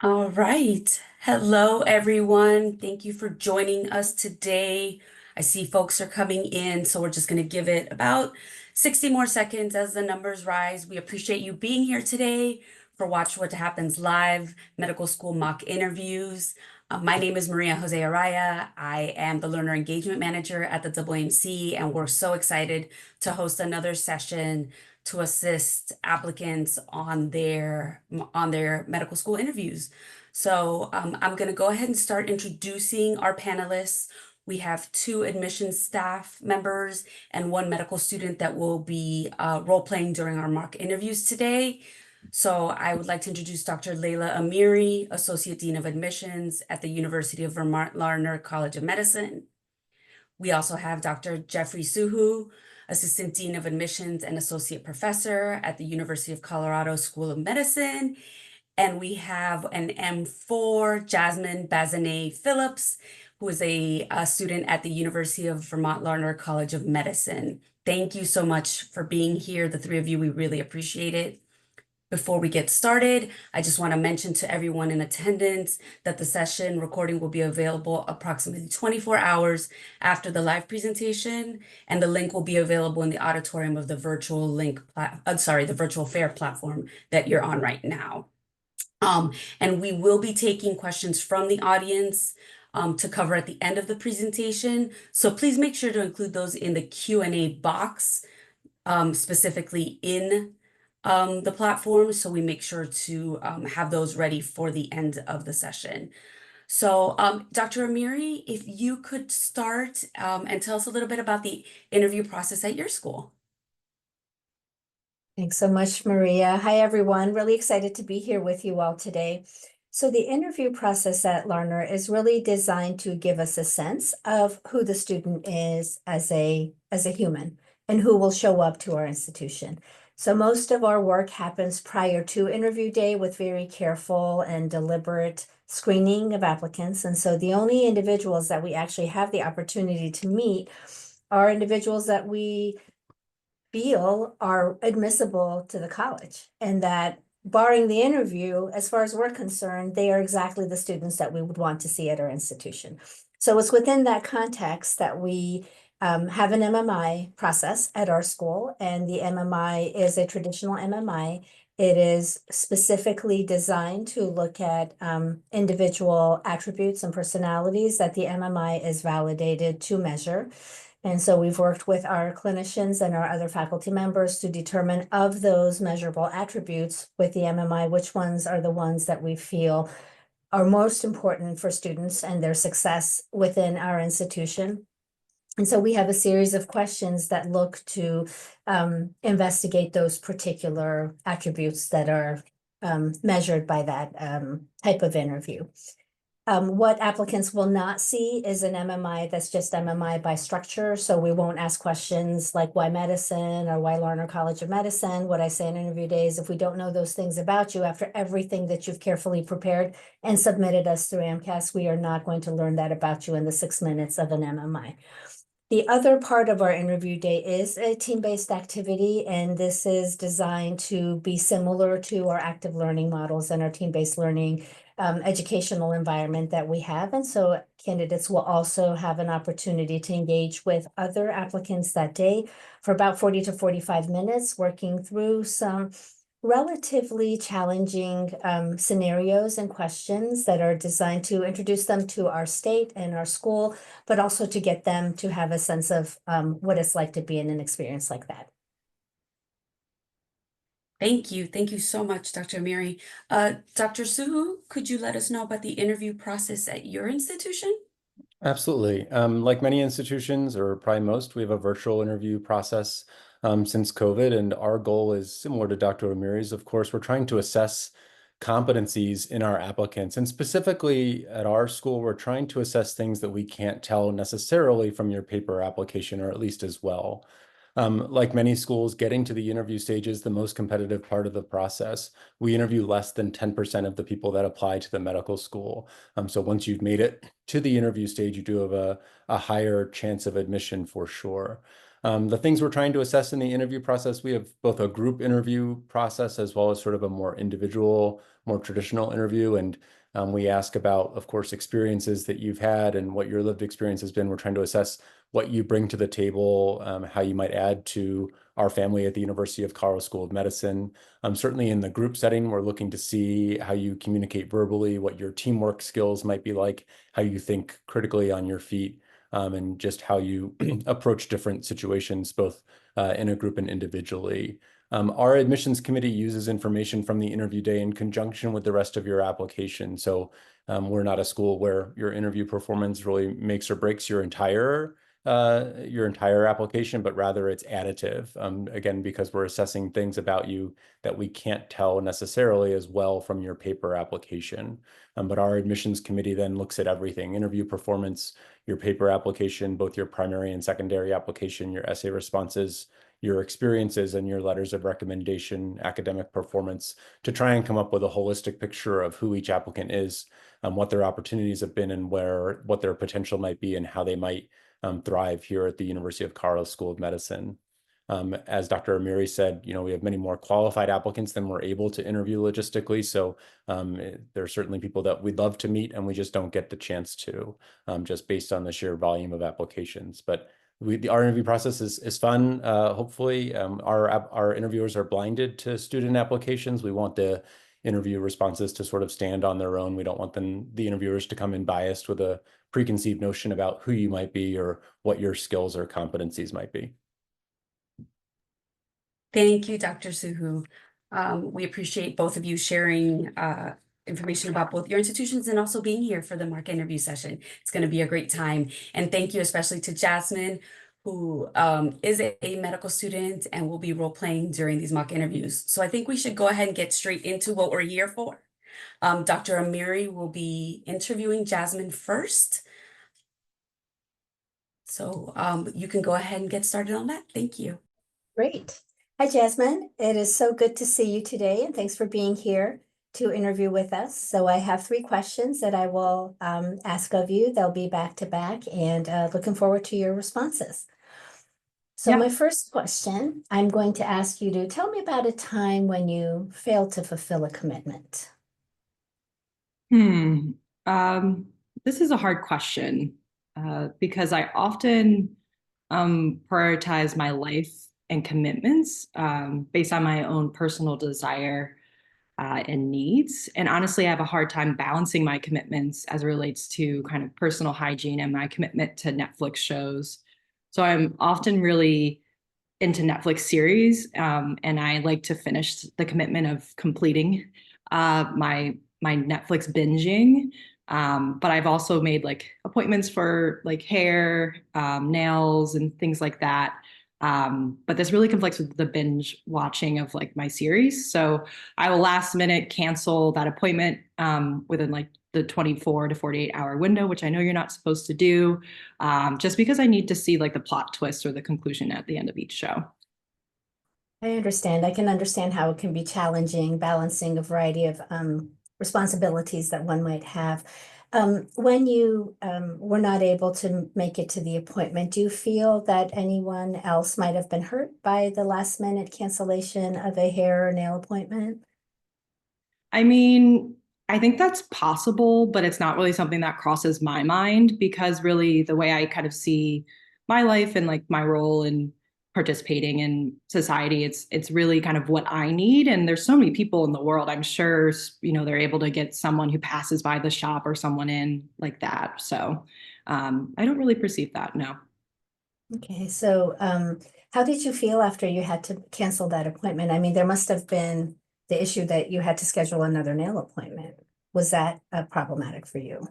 All right. Hello, everyone. Thank you for joining us today. I see folks are coming in, so we're just going to give it about 60 more seconds as the numbers rise. We appreciate you being here today for Watch What Happens Live Medical School mock interviews. My name is Maria Jose Araya. I am the Learner Engagement Manager at the AAMC, and we're so excited to host another session to assist applicants on their medical school interviews. So I'm going to go ahead and start introducing our panelists. We have two admissions staff members and one medical student that will be role playing during our mock interviews today. So I would like to introduce Dr. Leila Amiri, Associate Dean of Admissions at the University of Vermont Larner College of Medicine. We also have Dr. Jeffrey Suhu, Assistant Dean of Admissions and Associate Professor at the University of Colorado School of Medicine. And we have an M4, Jasmine Bazanet Phillips, who is a student at the University of Vermont Larner College of Medicine. Thank you so much for being here, the three of you. We really appreciate it. Before we get started, I just want to mention to everyone in attendance that the session recording will be available approximately 24 hours after the live presentation, and the link will be available in the auditorium of the the virtual fair platform that you're on right now. And we will be taking questions from the audience to cover at the end of the presentation. So please make sure to include those in the Q&A box, specifically in the platform, so we make sure to have those ready for the end of the session. So Dr. Amiri, if you could start and tell us a little bit about the interview process at your school. Thanks so much, Maria. Hi, everyone. Really excited to be here with you all today. So the interview process at Larner is really designed to give us a sense of who the student is as a human and who will show up to our institution. So most of our work happens prior to interview day with very careful and deliberate screening of applicants. And so the only individuals that we actually have the opportunity to meet are individuals that we feel are admissible to the college, and that barring the interview, as far as we're concerned, they are exactly the students that we would want to see at our institution. So it's within that context that we have an MMI process at our school, and the MMI is a traditional MMI. It is specifically designed to look at individual attributes and personalities that the MMI is validated to measure. And so we've worked with our clinicians and our other faculty members to determine of those measurable attributes with the MMI, which ones are the ones that we feel are most important for students and their success within our institution. And so we have a series of questions that look to investigate those particular attributes that are measured by that type of interview. What applicants will not see is an MMI that's just MMI by structure. So we won't ask questions like why medicine or why Larner College of Medicine. What I say in interview days, if we don't know those things about you after everything that you've carefully prepared and submitted us through AMCAS, we are not going to learn that about you in the 6 minutes of an MMI. The other part of our interview day is a team-based activity, and this is designed to be similar to our active learning models and our team-based learning educational environment that we have. And so candidates will also have an opportunity to engage with other applicants that day for about 40 to 45 minutes, working through some relatively challenging scenarios and questions that are designed to introduce them to our state and our school, but also to get them to have a sense of what it's like to be in an experience like that. Thank you. Thank you so much, Dr. Amiri. Dr. Suhu, could you let us know about the interview process at your institution? Absolutely. Like many institutions, or probably most, we have a virtual interview process since COVID, and our goal is similar to Dr. Amiri's. Of course, we're trying to assess competencies in our applicants, and specifically at our school, we're trying to assess things that we can't tell necessarily from your paper application, or at least as well. Like many schools, getting to the interview stage is the most competitive part of the process. We interview less than 10% of the people that apply to the medical school. So once you've made it to the interview stage, you do have a higher chance of admission for sure. The things we're trying to assess in the interview process, we have both a group interview process as well as sort of a more individual, more traditional interview. And we ask about, of course, experiences that you've had and what your lived experience has been. We're trying to assess what you bring to the table, how you might add to our family at the University of Colorado School of Medicine. Certainly in the group setting, we're looking to see how you communicate verbally, what your teamwork skills might be like, how you think critically on your feet, and just how you approach different situations, both in a group and individually. Our admissions committee uses information from the interview day in conjunction with the rest of your application. So we're not a school where your interview performance really makes or breaks your entire application, but rather it's additive. Again, because we're assessing things about you that we can't tell necessarily as well from your paper application. But our admissions committee then looks at everything: interview performance, your paper application, both your primary and secondary application, your essay responses, your experiences, and your letters of recommendation, academic performance, to try and come up with a holistic picture of who each applicant is, what their opportunities have been, and what their potential might be, and how they might thrive here at the University of Colorado School of Medicine. As Dr. Amiri said, we have many more qualified applicants than we're able to interview logistically. So there are certainly people that we'd love to meet, and we just don't get the chance to, just based on the sheer volume of applications. But our interview process is fun. Hopefully, our interviewers are blinded to student applications. We want the interview responses to sort of stand on their own. We don't want the interviewers to come in biased with a preconceived notion about who you might be or what your skills or competencies might be. Thank you, Dr. Suhu. We appreciate both of you sharing information about both your institutions and also being here for the mock interview session. It's going to be a great time. And thank you especially to Jasmine, who is a medical student and will be role-playing during these mock interviews. So I think we should go ahead and get straight into what we're here for. Dr. Amiri will be interviewing Jasmine first. So you can go ahead and get started on that. Thank you. Great. Hi, Jasmine. It is so good to see you today, and thanks for being here to interview with us. So I have 3 questions that I will ask of you. They'll be back to back, and looking forward to your responses. So my first question, I'm going to ask you to tell me about a time when you failed to fulfill a commitment. This is a hard question because I often prioritize my life and commitments based on my own personal desire and needs. And honestly, I have a hard time balancing my commitments as it relates to kind of personal hygiene and my commitment to Netflix shows. So I'm often really into Netflix series, and I like to finish the commitment of completing my Netflix binging. But I've also made like appointments for like hair, nails, and things like that. But this really conflicts with the binge watching of like my series. So I will last minute cancel that appointment within like the 24 to 48 hour window, which I know you're not supposed to do, just because I need to see like the plot twist or the conclusion at the end of each show. I understand. I can understand how it can be challenging balancing a variety of responsibilities that one might have. When you were not able to make it to the appointment, do you feel that anyone else might have been hurt by the last minute cancellation of a hair or nail appointment? I mean, I think that's possible, but it's not really something that crosses my mind because really the way I kind of see my life and like my role in participating in society, it's really kind of what I need. And there's so many people in the world. I'm sure, they're able to get someone who passes by the shop or someone in like that. So I don't really perceive that, no. Okay, so how did you feel after you had to cancel that appointment? I mean, there must have been the issue that you had to schedule another nail appointment. Was that problematic for you?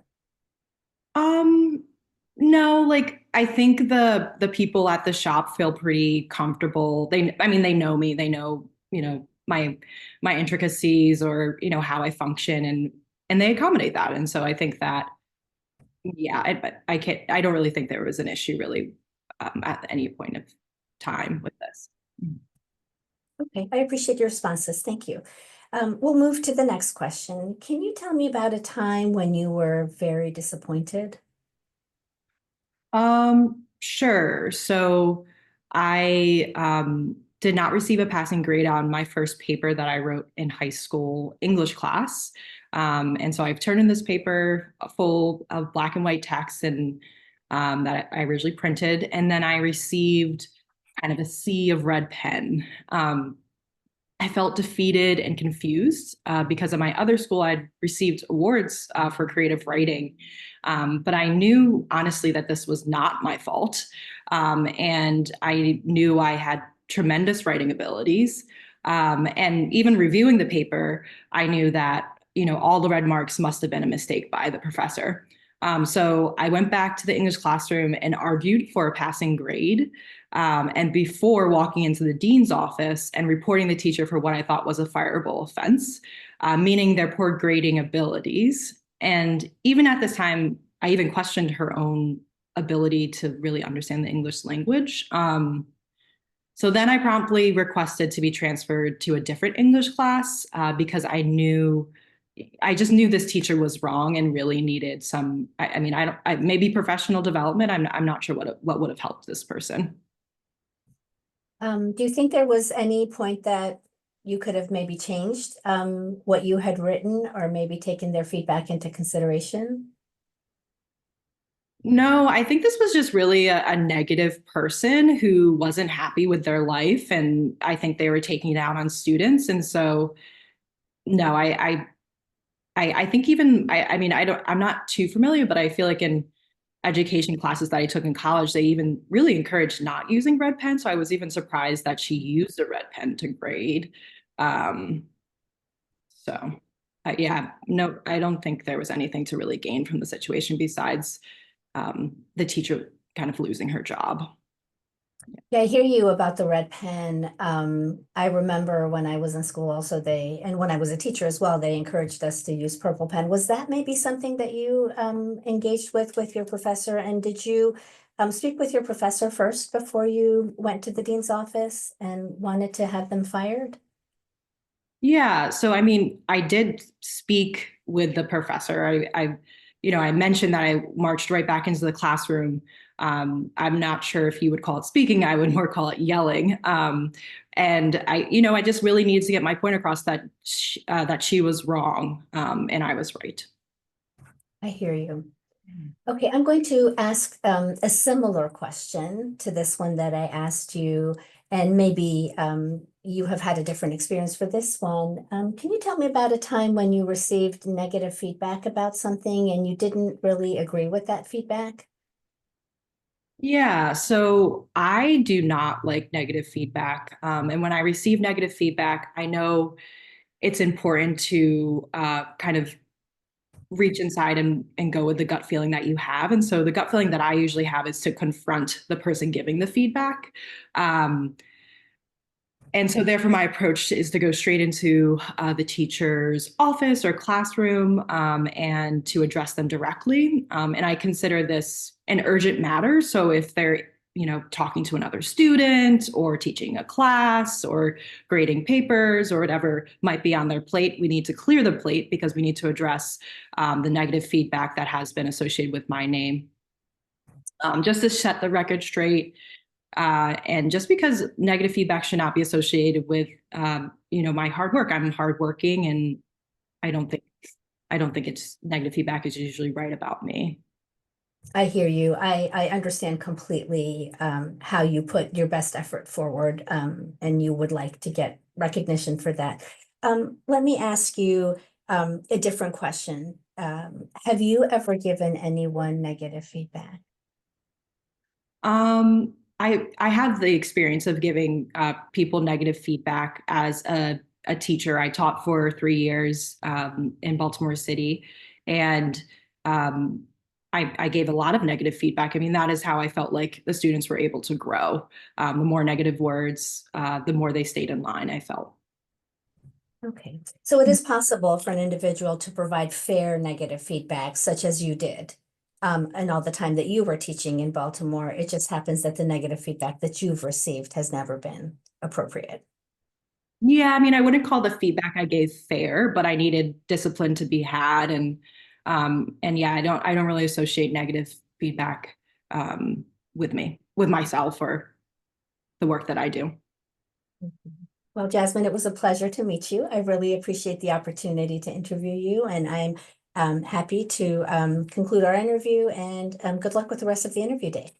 No, like I think the people at the shop feel pretty comfortable. They know me, they know, my intricacies or, how I function and they accommodate that. And so I think that, yeah, I don't really think there was an issue really at any point of time with this. Okay, I appreciate your responses. Thank you. We'll move to the next question. Can you tell me about a time when you were very disappointed? Sure. So I did not receive a passing grade on my first paper that I wrote in high school English class. And so I've turned in this paper full of black and white text and that I originally printed. And then I received kind of a sea of red pen. I felt defeated and confused because at my other school, I'd received awards for creative writing. But I knew honestly that this was not my fault. And I knew I had tremendous writing abilities. And even reviewing the paper, I knew that, all the red marks must have been a mistake by the professor. So I went back to the English classroom and argued for a passing grade. And before walking into the dean's office and reporting the teacher for what I thought was a fireable offense, meaning their poor grading abilities. And even at this time, I even questioned her own ability to really understand the English language. So then I promptly requested to be transferred to a different English class because I just knew this teacher was wrong and really needed some, maybe professional development. I'm not sure what would have helped this person. Do you think there was any point that you could have maybe changed what you had written or maybe taken their feedback into consideration? No, I think this was just really a negative person who wasn't happy with their life. And I think they were taking it out on students. And so, no, I think I'm not too familiar, but I feel like in education classes that I took in college, they even really encouraged not using red pen. So I was even surprised that she used a red pen to grade. Um, yeah, no, I don't think there was anything to really gain from the situation besides the teacher kind of losing her job. Yeah, I hear you about the red pen. I remember when I was in school also and when I was a teacher as well, they encouraged us to use purple pen. Was that maybe something that you engaged with your professor? And did you speak with your professor first before you went to the dean's office and wanted to have them fired? Yeah, so I did speak with the professor. I mentioned that I marched right back into the classroom. I'm not sure if you would call it speaking. I would more call it yelling. And I just really needed to get my point across that she was wrong, and I was right. I hear you. Okay, I'm going to ask a similar question to this one that I asked you, and maybe you have had a different experience for this one. Can you tell me about a time when you received negative feedback about something and you didn't really agree with that feedback? Yeah, so I do not like negative feedback. And when I receive negative feedback, I know it's important to kind of reach inside and go with the gut feeling that you have. And so the gut feeling that I usually have is to confront the person giving the feedback. And so therefore my approach is to go straight into the teacher's office or classroom and to address them directly. And I consider this an urgent matter. So if they're talking to another student or teaching a class or grading papers or whatever might be on their plate, we need to clear the plate because we need to address the negative feedback that has been associated with my name. Just to set the record straight, and just because negative feedback should not be associated with, my hard work. I'm hardworking, and I don't think it's negative feedback is usually right about me. I hear you. I understand completely how you put your best effort forward, and you would like to get recognition for that. Let me ask you a different question. Have you ever given anyone negative feedback? I have the experience of giving people negative feedback as a teacher. I taught for 3 years in Baltimore City, and I gave a lot of negative feedback. That is how I felt like the students were able to grow. The more negative words, the more they stayed in line, I felt. Okay, so it is possible for an individual to provide fair negative feedback, such as you did. And all the time that you were teaching in Baltimore, it just happens that the negative feedback that you've received has never been appropriate. Yeah, I wouldn't call the feedback I gave fair, but I needed discipline to be had, and yeah, I don't really associate negative feedback with myself or the work that I do. Well, Jasmine, it was a pleasure to meet you. I really appreciate the opportunity to interview you, and I'm happy to conclude our interview, and good luck with the rest of the interview day.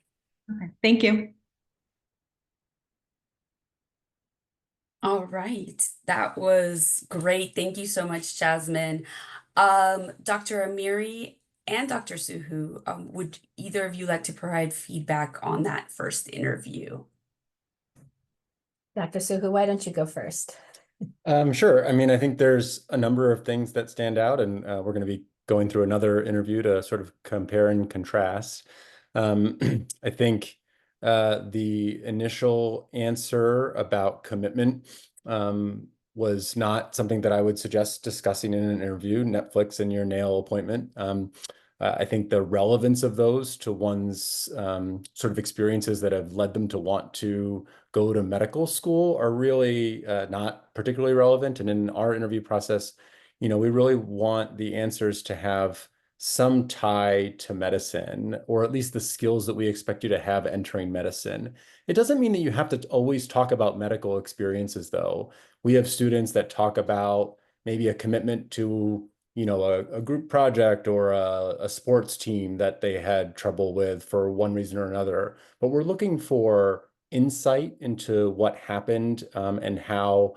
Okay. Thank you. All right, that was great. Thank you so much, Jasmine. Dr. Amiri and Dr. Suhu, would either of you like to provide feedback on that first interview? Dr. Suhu, why don't you go first? Sure. I mean, I think there's a number of things that stand out, and we're going to be going through another interview to sort of compare and contrast. I think the initial answer about commitment was not something that I would suggest discussing in an interview, Netflix and your nail appointment. I think the relevance of those to one's sort of experiences that have led them to want to go to medical school are really not particularly relevant. And in our interview process, we really want the answers to have some tie to medicine, or at least the skills that we expect you to have entering medicine. It doesn't mean that you have to always talk about medical experiences, though. We have students that talk about maybe a commitment to a group project or a sports team that they had trouble with for one reason or another. But we're looking for insight into what happened and how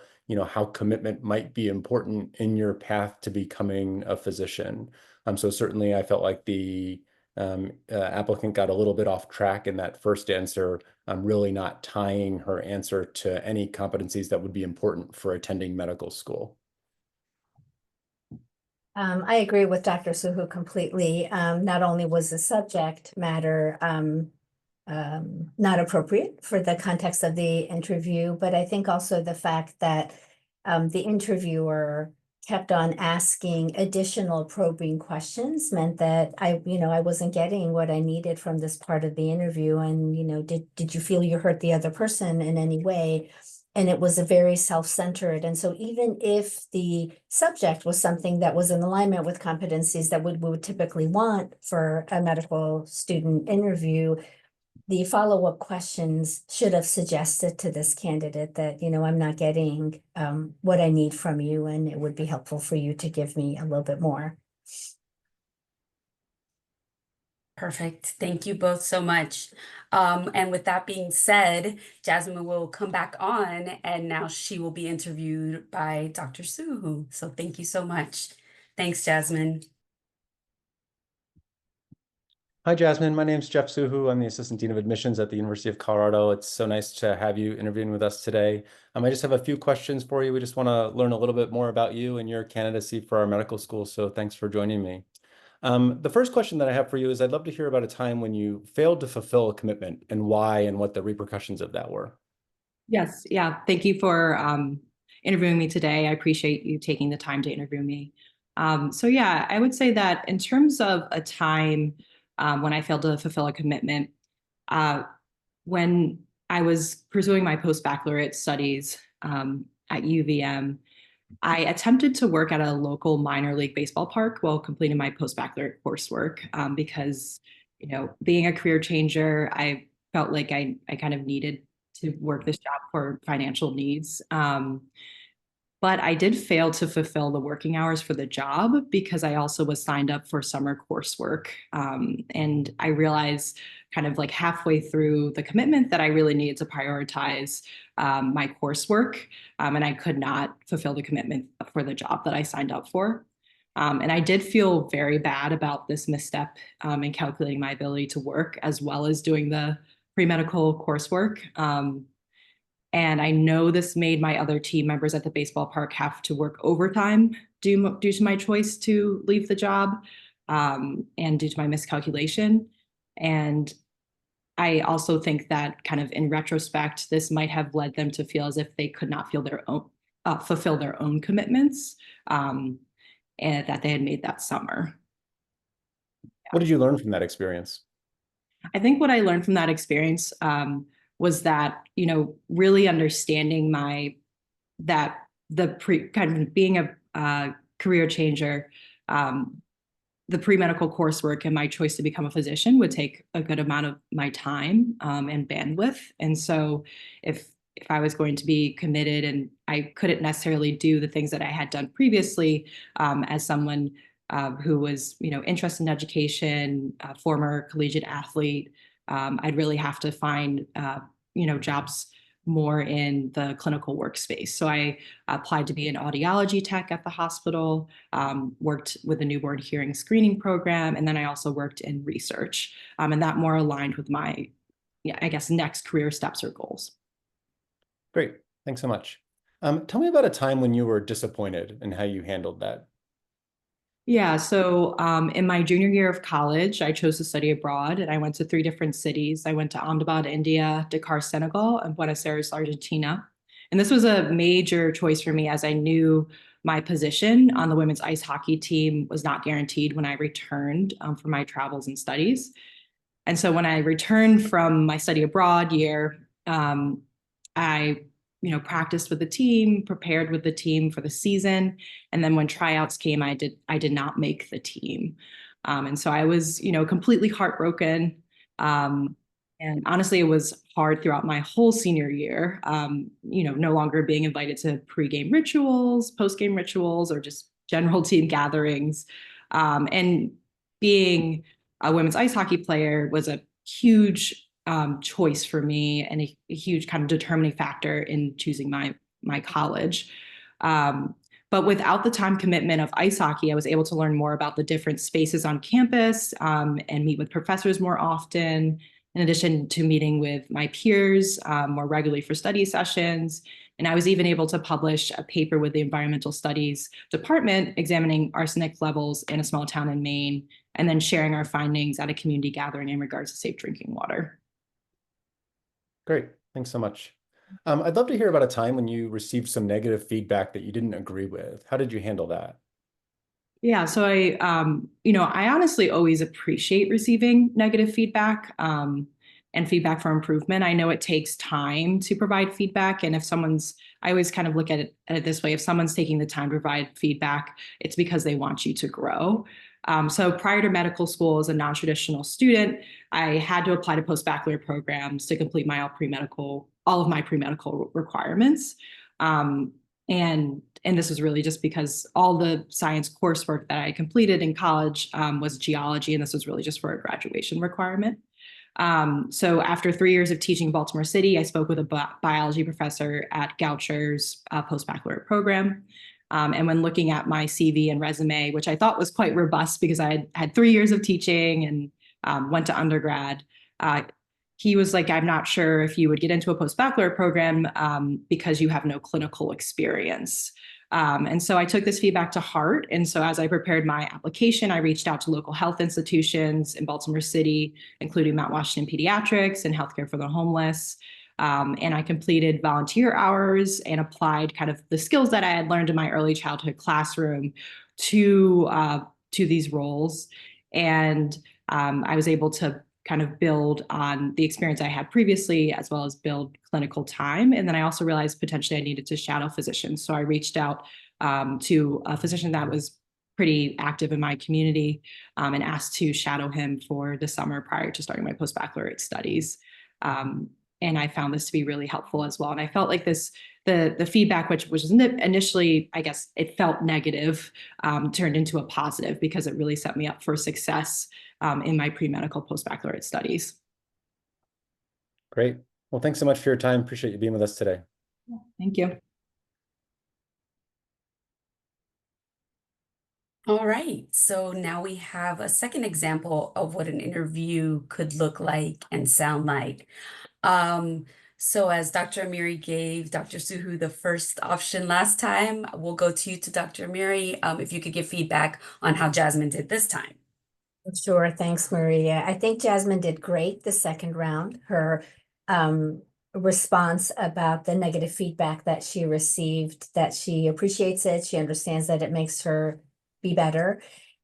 commitment might be important in your path to becoming a physician. So certainly I felt like the applicant got a little bit off track in that first answer, really not tying her answer to any competencies that would be important for attending medical school. I agree with Dr. Suhu completely. Not only was the subject matter not appropriate for the context of the interview, but I think also the fact that the interviewer kept on asking additional probing questions meant that I wasn't getting what I needed from this part of the interview. And, did you feel you hurt the other person in any way? And it was a very self-centered. And so even if the subject was something that was in alignment with competencies that we would typically want for a medical student interview, the follow-up questions should have suggested to this candidate that, I'm not getting what I need from you, and it would be helpful for you to give me a little bit more. Perfect. Thank you both so much. And with that being said, Jasmine will come back on, and now she will be interviewed by Dr. Suhu. So thank you so much. Thanks, Jasmine. Hi, Jasmine. My name is Jeff Suhu. I'm the Assistant Dean of Admissions at the University of Colorado. It's so nice to have you interviewing with us today. I just have a few questions for you. We just want to learn a little bit more about you and your candidacy for our medical school. So thanks for joining me. The first question that I have for you is I'd love to hear about a time when you failed to fulfill a commitment and why and what the repercussions of that were. Yes, yeah. Thank you for interviewing me today. I appreciate you taking the time to interview me. So yeah, I would say that in terms of a time when I failed to fulfill a commitment, when I was pursuing my post-baccalaureate studies at UVM, I attempted to work at a local minor league baseball park while completing my post-baccalaureate coursework because, being a career changer, I felt like I kind of needed to work this job for financial needs. But I did fail to fulfill the working hours for the job because I also was signed up for summer coursework. And I realized kind of like halfway through the commitment that I really needed to prioritize my coursework. And I could not fulfill the commitment for the job that I signed up for. And I did feel very bad about this misstep in calculating my ability to work as well as doing the pre-medical coursework. And I know this made my other team members at the baseball park have to work overtime due to my choice to leave the job and due to my miscalculation. And I also think that kind of in retrospect, this might have led them to feel as if they could not fulfill their own commitments and that they had made that summer. What did you learn from that experience? I think what I learned from that experience was that, really understanding kind of being a career changer, the pre-medical coursework and my choice to become a physician would take a good amount of my time and bandwidth. And so if I was going to be committed and I couldn't necessarily do the things that I had done previously as someone who was, interested in education, former collegiate athlete, I'd really have to find, jobs more in the clinical workspace. So I applied to be an audiology tech at the hospital, worked with the newborn hearing screening program, and then I also worked in research. And that more aligned with my, next career steps or goals. Great. Thanks so much. Tell me about a time when you were disappointed and how you handled that. Yeah, so in my junior year of college, I chose to study abroad and I went to 3 different cities. I went to Ahmedabad, India, Dakar, Senegal, and Buenos Aires, Argentina. And this was a major choice for me as I knew my position on the women's ice hockey team was not guaranteed when I returned from my travels and studies. And so when I returned from my study abroad year, I practiced with the team, prepared with the team for the season. And then when tryouts came, I did not make the team. And so I was, completely heartbroken. And honestly, it was hard throughout my whole senior year, no longer being invited to pregame rituals, postgame rituals, or just general team gatherings. And being a women's ice hockey player was a huge choice for me and a huge kind of determining factor in choosing my college. But without the time commitment of ice hockey, I was able to learn more about the different spaces on campus and meet with professors more often, in addition to meeting with my peers more regularly for study sessions. And I was even able to publish a paper with the environmental studies department examining arsenic levels in a small town in Maine, and then sharing our findings at a community gathering in regards to safe drinking water. Great. Thanks so much. I'd love to hear about a time when you received some negative feedback that you didn't agree with. How did you handle that? Yeah, so I honestly always appreciate receiving negative feedback and feedback for improvement. I know it takes time to provide feedback. And I always kind of look at it this way. If someone's taking the time to provide feedback, it's because they want you to grow. So prior to medical school as a non-traditional student, I had to apply to post-baccalaureate programs to complete all of my pre-medical requirements. And this was really just because all the science coursework that I completed in college was geology, and this was really just for a graduation requirement. So after 3 years of teaching in Baltimore City, I spoke with a biology professor at Goucher's post-baccalaureate program. And when looking at my CV and resume, which I thought was quite robust because I had 3 years of teaching and went to undergrad, he was like, I'm not sure if you would get into a post-baccalaureate program because you have no clinical experience. And so I took this feedback to heart. And so as I prepared my application, I reached out to local health institutions in Baltimore City, including Mount Washington Pediatrics and Healthcare for the Homeless. And I completed volunteer hours and applied kind of the skills that I had learned in my early childhood classroom to these roles. And I was able to kind of build on the experience I had previously, as well as build clinical time. And then I also realized potentially I needed to shadow physicians. So I reached out to a physician that was pretty active in my community and asked to shadow him for the summer prior to starting my post-baccalaureate studies. And I found this to be really helpful as well. And I felt like the feedback, which was initially, I guess, it felt negative, turned into a positive because it really set me up for success in my pre-medical post-baccalaureate studies. Great. Well, thanks so much for your time. Appreciate you being with us today. Thank you. All right, so now we have a second example of what an interview could look like and sound like. So as Dr. Amiri gave Dr. Suhu the first option last time, we'll go to you to Dr. Amiri, if you could give feedback on how Jasmine did this time. Sure. Thanks, Maria. I think Jasmine did great the second round. Her response about the negative feedback that she received, that she appreciates it, she understands that it makes her be better,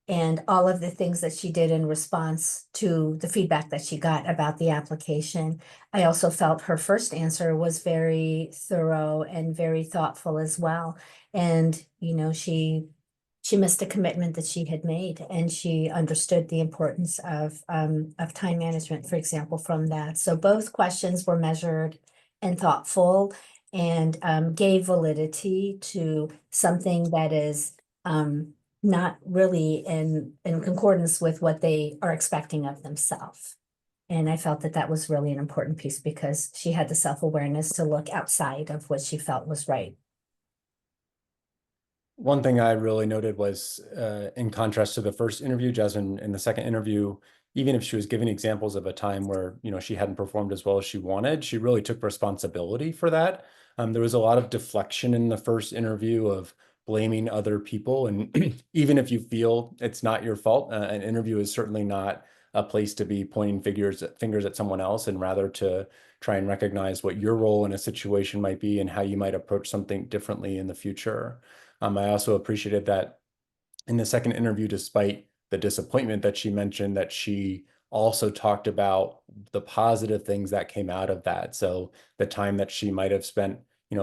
and all of the things that she did in response to the feedback that she got about the application. I also felt her first answer was very thorough and very thoughtful as well. And, she she missed a commitment that she had made, and she understood the importance of time management, for example, from that. So both questions were measured and thoughtful, and gave validity to something that is not really in concordance with what they are expecting of themselves. And I felt that that was really an important piece, because she had the self-awareness to look outside of what she felt was right. One thing I really noted was, in contrast to the first interview, Jasmine, in the second interview, even if she was giving examples of a time where, she hadn't performed as well as she wanted, she really took responsibility for that. There was a lot of deflection in the first interview of blaming other people. And even if you feel it's not your fault, an interview is certainly not a place to be pointing fingers at someone else, and rather to try and recognize what your role in a situation might be and how you might approach something differently in the future. I also appreciated that in the second interview, despite the disappointment that she mentioned, that she also talked about the positive things that came out of that. So the time that she might have spent,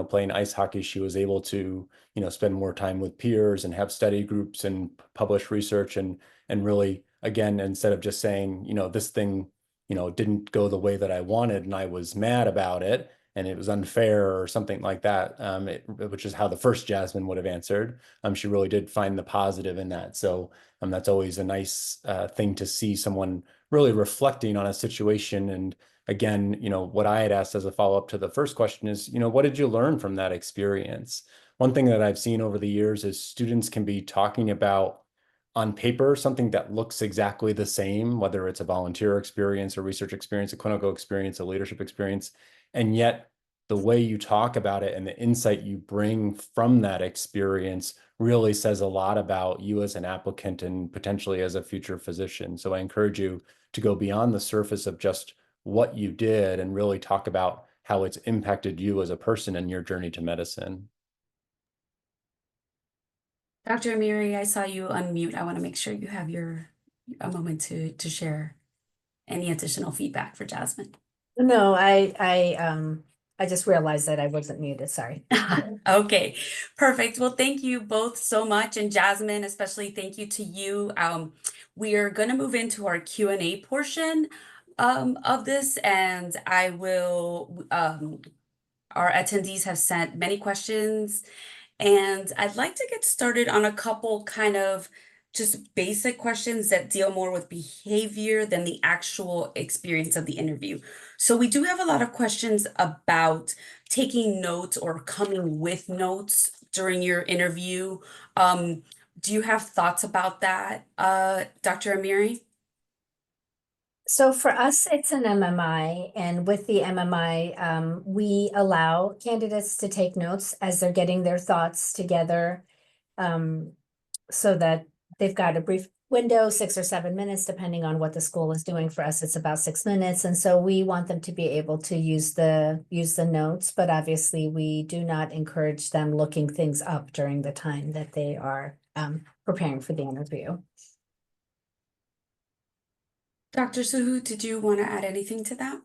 playing ice hockey, she was able to, spend more time with peers and have study groups and publish research, and really, again, instead of just saying, this thing, didn't go the way that I wanted and I was mad about it and it was unfair or something like that, which is how the first Jasmine would have answered. She really did find the positive in that. So that's always a nice thing to see someone really reflecting on a situation. And again, what I had asked as a follow-up to the first question is, what did you learn from that experience? One thing that I've seen over the years is students can be talking about on paper something that looks exactly the same, whether it's a volunteer experience, a research experience, a clinical experience, a leadership experience. And yet the way you talk about it and the insight you bring from that experience really says a lot about you as an applicant and potentially as a future physician. So I encourage you to go beyond the surface of just what you did and really talk about how it's impacted you as a person in your journey to medicine. Dr. Amiri, I saw you unmute. I want to make sure you have a moment to share any additional feedback for Jasmine. No, I just realized that I wasn't muted, sorry. Okay, perfect. Well, thank you both so much. And Jasmine, especially thank you to you. We are going to move into our Q&A portion of this, and I will, our attendees have sent many questions, and I'd like to get started on a couple kind of just basic questions that deal more with behavior than the actual experience of the interview. So we do have a lot of questions about taking notes or coming with notes during your interview. Do you have thoughts about that, Dr. Amiri? So for us, it's an MMI, and with the MMI, we allow candidates to take notes as they're getting their thoughts together, so that they've got a brief window, 6 or 7 minutes, depending on what the school is doing. For us, it's about 6 minutes, and so we want them to be able to use the notes, but obviously we do not encourage them looking things up during the time that they are preparing for the interview. Dr. Suhu, did you want to add anything to that?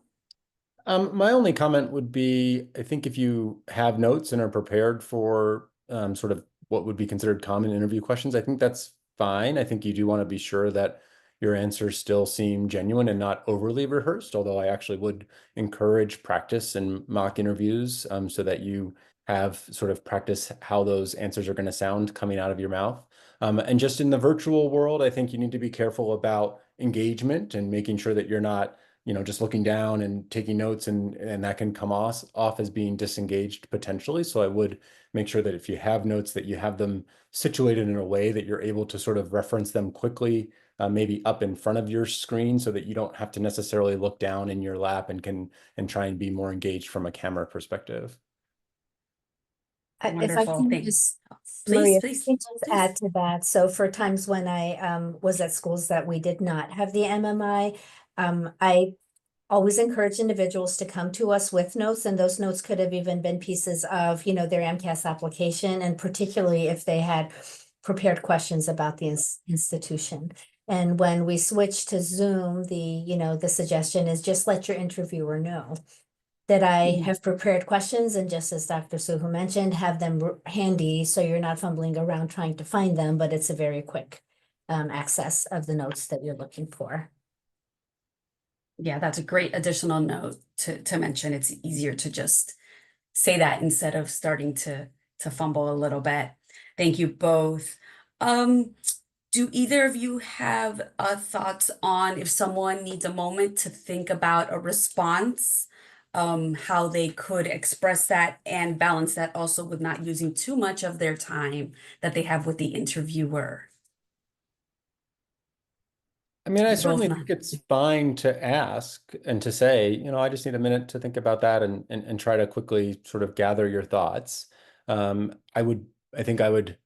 My only comment would be, I think if you have notes and are prepared for sort of what would be considered common interview questions, I think that's fine. I think you do want to be sure that your answers still seem genuine and not overly rehearsed, although I actually would encourage practice and mock interviews so that you have sort of practice how those answers are going to sound coming out of your mouth. And just in the virtual world, I think you need to be careful about engagement and making sure that you're not just looking down and taking notes, and that can come off as being disengaged potentially. So I would make sure that if you have notes, that you have them situated in a way that you're able to sort of reference them quickly, maybe up in front of your screen, so that you don't have to necessarily look down in your lap and try and be more engaged from a camera perspective. If I Wonderful, can thanks. just, Please, Maria, please, can just please. add to that. So for times when I was at schools that we did not have the MMI, I always encourage individuals to come to us with notes, and those notes could have even been pieces of, their MCAS application, and particularly if they had prepared questions about the institution. And when we switch to Zoom, the suggestion is just let your interviewer know. that I Mhm. have prepared questions, and just as Dr. Suhu mentioned, have them handy so you're not fumbling around trying to find them, but it's a very quick access of the notes that you're looking for. Yeah, that's a great additional note to mention. It's easier to just say that instead of starting to fumble a little bit. Thank you both. Do either of you have thoughts on if someone needs a moment to think about a response, how they could express that and balance that also with not using too much of their time that they have with the interviewer? I mean, I You're both certainly not. think it's fine to ask and to say, you know, I just need a minute to think about that and try to quickly sort of gather your thoughts. I think I would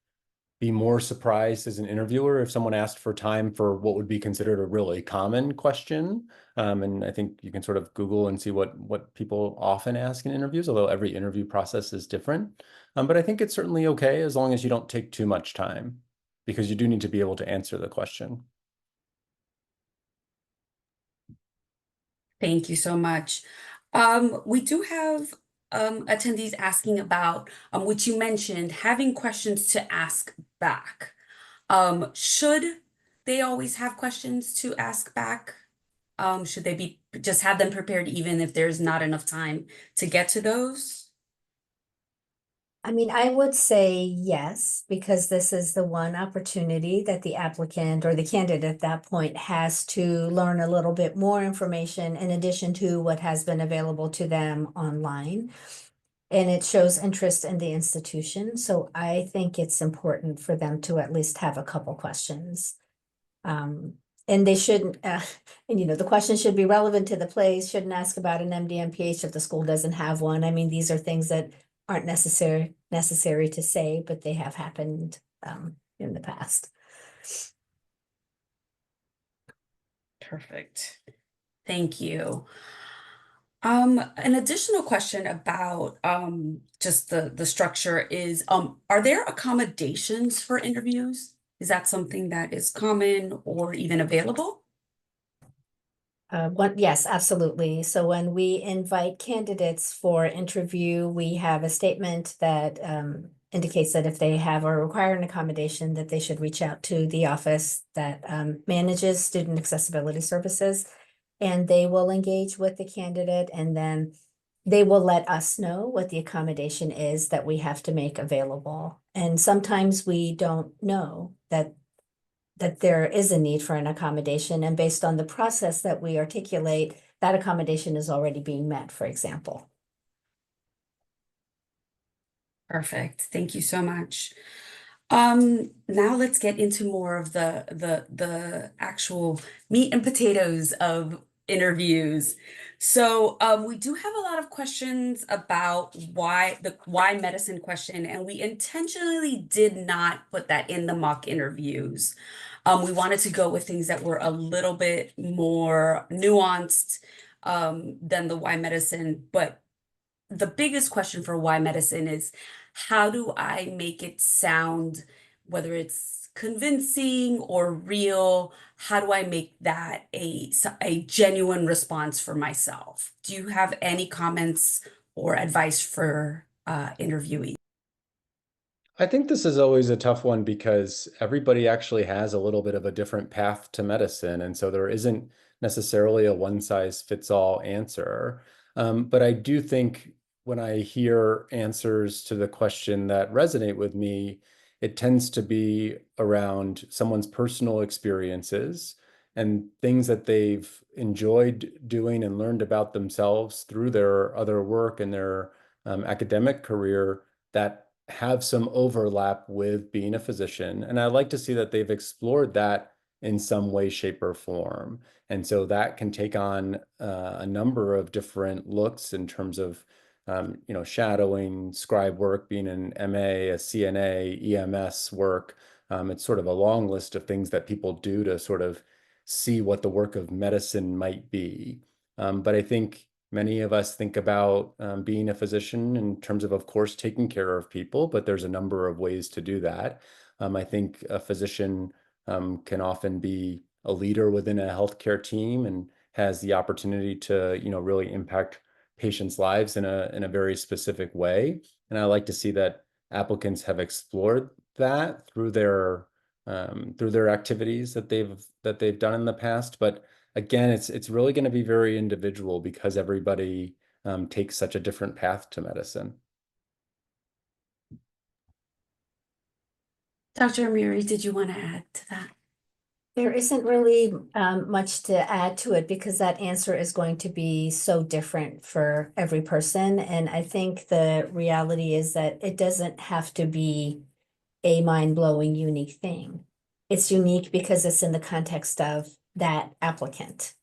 be more surprised as an interviewer if someone asked for time for what would be considered a really common question. And I think you can sort of Google and see what people often ask in interviews, although every interview process is different. But I think it's certainly okay as long as you don't take too much time, because you do need to be able to answer the question. Thank you so much. We do have attendees asking about, which you mentioned, having questions to ask back. Should they always have questions to ask back? Should they be just have them prepared even if there's not enough time to get to those? I mean, I would say yes, because this is the one opportunity that the applicant or the candidate at that point has to learn a little bit more information in addition to what has been available to them online. And it shows interest in the institution. So I think it's important for them to at least have a couple questions. And they shouldn't, and the question should be relevant to the place, shouldn't ask about an MD/MPH if the school doesn't have one. I mean, these are things that aren't necessary to say, but they have happened in the past. Perfect. Thank you. An additional question about just the structure is are there accommodations for interviews? Is that something that is common or even available? Yes, absolutely. So when we invite candidates for interview, we have a statement that indicates that if they have or require an accommodation, that they should reach out to the office that manages student accessibility services, and they will engage with the candidate, and then they will let us know what the accommodation is that we have to make available. And sometimes we don't know that there is a need for an accommodation, and based on the process that we articulate, that accommodation is already being met, for example. Perfect. Thank you so much. Now let's get into more of the actual meat and potatoes of interviews. So we do have a lot of questions about why medicine question, and we intentionally did not put that in the mock interviews. We wanted to go with things that were a little bit more nuanced than the why medicine, but the biggest question for why medicine is how do I make it sound, whether it's convincing or real, how do I make that a genuine response for myself? Do you have any comments or advice for interviewees? I think this is always a tough one because everybody actually has a little bit of a different path to medicine. And so there isn't necessarily a one size fits all answer. But I do think when I hear answers to the question that resonate with me, it tends to be around someone's personal experiences and things that they've enjoyed doing and learned about themselves through their other work and their academic career that have some overlap with being a physician. And I like to see that they've explored that in some way, shape, or form. And so that can take on a number of different looks in terms of, shadowing, scribe work, being an MA, a CNA, EMS work. It's sort of a long list of things that people do to sort of see what the work of medicine might be. But I think many of us think about being a physician in terms of course, taking care of people, but there's a number of ways to do that. I think a physician can often be a leader within a healthcare team and has the opportunity to, really impact patients' lives in a very specific way. And I like to see that applicants have explored that through their activities that they've done in the past. But again, it's really going to be very individual because everybody takes such a different path to medicine. Dr. Amiri, did you want to add to that? There isn't really much to add to it because that answer is going to be so different for every person. And I think the reality is that it doesn't have to be a mind-blowing, unique thing. It's unique because it's in the context of that applicant.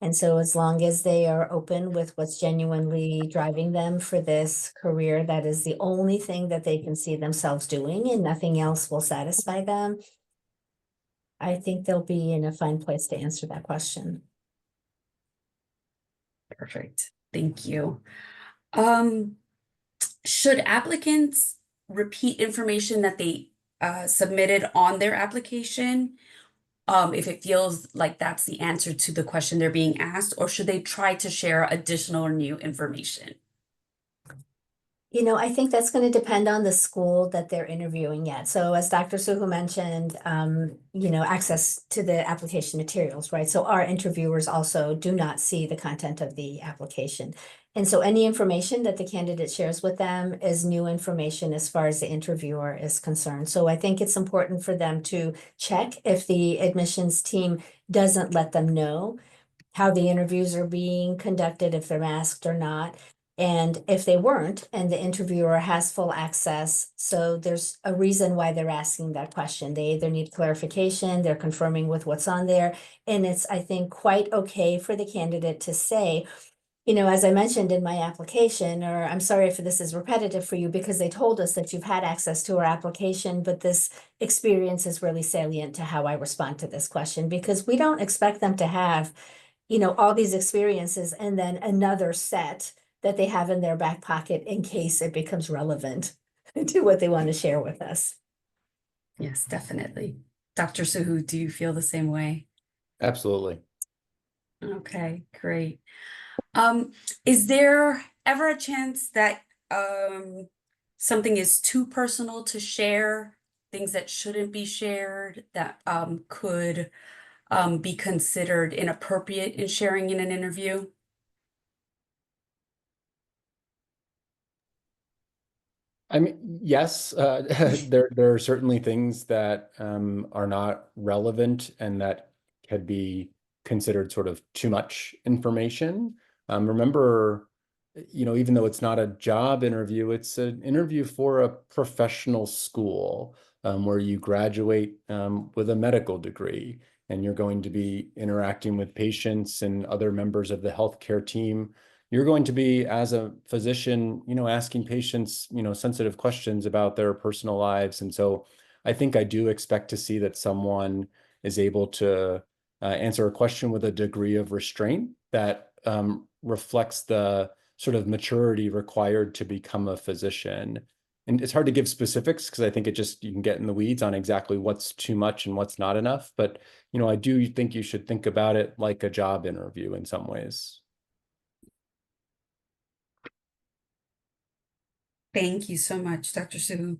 And so as long as they are open with what's genuinely driving them for this career, that is the only thing that they can see themselves doing and nothing else will satisfy them, I think they'll be in a fine place to answer that question. Perfect. Thank you. Should applicants repeat information that they submitted on their application if it feels like that's the answer to the question they're being asked, or should they try to share additional or new information? You know, I think that's going to depend on the school that they're interviewing at. So as Dr. Suhu mentioned, you know, access to the application materials, right? So our interviewers also do not see the content of the application. And so any information that the candidate shares with them is new information as far as the interviewer is concerned. So I think it's important for them to check if the admissions team doesn't let them know how the interviews are being conducted, if they're asked or not. And if they weren't, and the interviewer has full access, so there's a reason why they're asking that question. They either need clarification, they're confirming with what's on there. And it's, I think, quite okay for the candidate to say, you know, as I mentioned in my application, or I'm sorry if this is repetitive for you because they told us that you've had access to our application, but this experience is really salient to how I respond to this question, because we don't expect them to have, you know, all these experiences and then another set that they have in their back pocket in case it becomes relevant to what they want to share with us. Yes, definitely. Dr. Suhu, do you feel the same way? Absolutely. Okay, great. Is there ever a chance that something is too personal to share, things that shouldn't be shared, that could be considered inappropriate in sharing in an interview? I mean, yes, there are certainly things that are not relevant and that could be considered sort of too much information. Remember, you know, even though it's not a job interview, it's an interview for a professional school where you graduate with a medical degree, and you're going to be interacting with patients and other members of the healthcare team. You're going to be, as a physician, you know, asking patients, you know, sensitive questions about their personal lives. And so I think I do expect to see that someone is able to answer a question with a degree of restraint that reflects the sort of maturity required to become a physician. And it's hard to give specifics because I think you can get in the weeds on exactly what's too much and what's not enough. But, you know, I do think you should think about it like a job interview in some ways. Thank you so much, Dr. Suhu.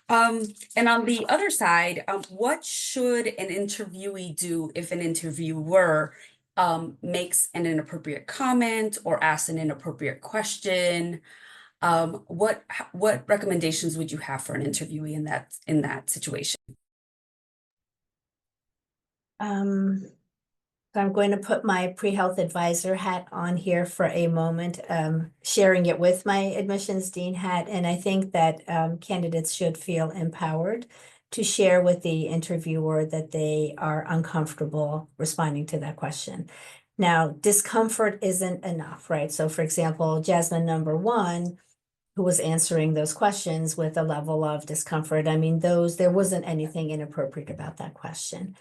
And on the other side, what should an interviewee do if an interviewer makes an inappropriate comment or asks an inappropriate question? What recommendations would you have for an interviewee in that situation? So I'm going to put my pre-health advisor hat on here for a moment, sharing it with my admissions dean hat. And I think that candidates should feel empowered to share with the interviewer that they are uncomfortable responding to that question. Now, discomfort isn't enough, right? So for example, Jasmine number 1, who was answering those questions with a level of discomfort. I mean, there wasn't anything inappropriate about that question.